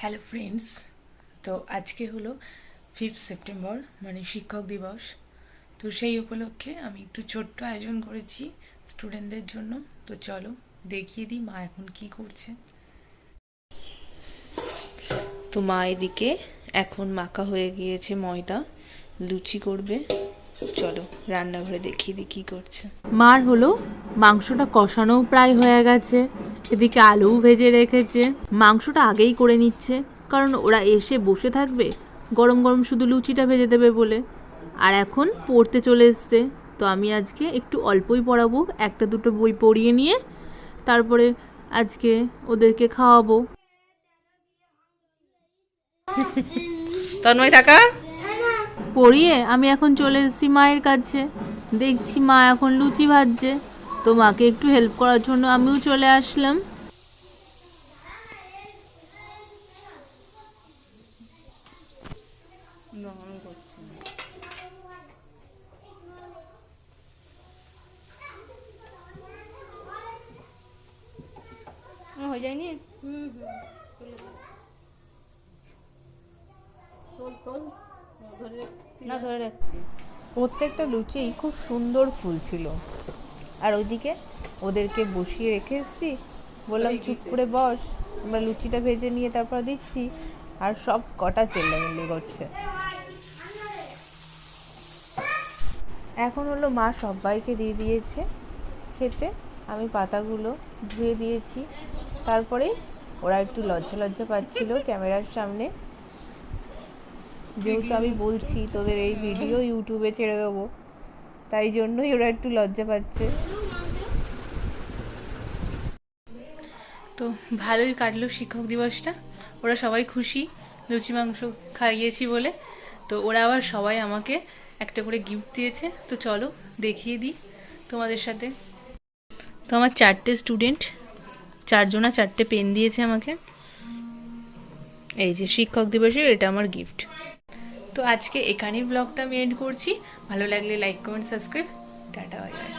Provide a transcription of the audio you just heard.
Hello friends, তো আজকে হলো 5 সেপ্টেম্বর, মানে শিক্ষক দিবস। তো সেই উপলক্ষে আমি একটু ছোট্ট আয়োজন করেছি স্টুডেন্টদের জন্য। তো চলো দেখিয়ে দিই মা এখন কি করছে। তো মা এদিকে এখন মাখা হয়ে গিয়েছে ময়দা, লুচি করবে। চলো রান্নাঘরে দেখিয়ে দিই কী করছে। মার হলো মাংসটা কষানোও প্রায় হয়ে গেছে, এদিকে আলুও ভেজে রেখেছে। মাংসটা আগেই করে নিচ্ছে, কারণ ওরা এসে বসে থাকবে, গরম গরম শুধু লুচিটা ভেজে দেবে বলে। আর এখন পড়তে চলে এসছে, তো আমি আজকে একটু অল্পই পড়াবো, একটা দুটো বই পড়িয়ে নিয়ে তারপরে আজকে ওদেরকে খাওয়াবো। তন্ময় টাকা পড়িয়ে আমি এখন চলে এসেছি মায়ের কাছে, দেখছি মা এখন লুচি ভাজছে, তো মাকে একটু হেল্প করার জন্য আমিও চলে আসলাম। হয়ে যায়নি? না, ধরে রাখছি। প্রত্যেকটা লুচিই খুব সুন্দর ফুল ছিল। আর ওইদিকে ওদেরকে বসিয়ে রেখে এসেছি, বললাম চুপ করে বস, আমরা লুচিটা ভেজে নিয়ে তারপর দিচ্ছি। আর সব কটা চেল্লামিল্লি করছে। এখন হলো মা সবাইকে দিয়ে দিয়েছে খেতে, আমি পাতাগুলো ধুয়ে দিয়েছি। তারপরেই ওরা একটু লজ্জা লজ্জা পাচ্ছিল ক্যামেরার সামনে, যেহেতু আমি বলছি তোদের এই ভিডিও ইউটিউবে ছেড়ে দেবো, তাই জন্যই ওরা একটু লজ্জা পাচ্ছে। তো ভালোই কাটলো শিক্ষক দিবসটা, ওরা সবাই খুশি লুচি মাংস খাইয়েছি বলে। তো ওরা আবার সবাই আমাকে একটা করে গিফট দিয়েছে। তো চলো দেখিয়ে দিই তোমাদের সাথে। তো আমার 4টে স্টুডেন্ট, 4জনা 4টে পেন দিয়েছে আমাকে। এই যে শিক্ষক দিবসের এটা আমার গিফট। তো আজকে এখানেই ব্লগটা আমি এন্ড করছি। ভালো লাগলে like comment subscribe. Tata, bye bye.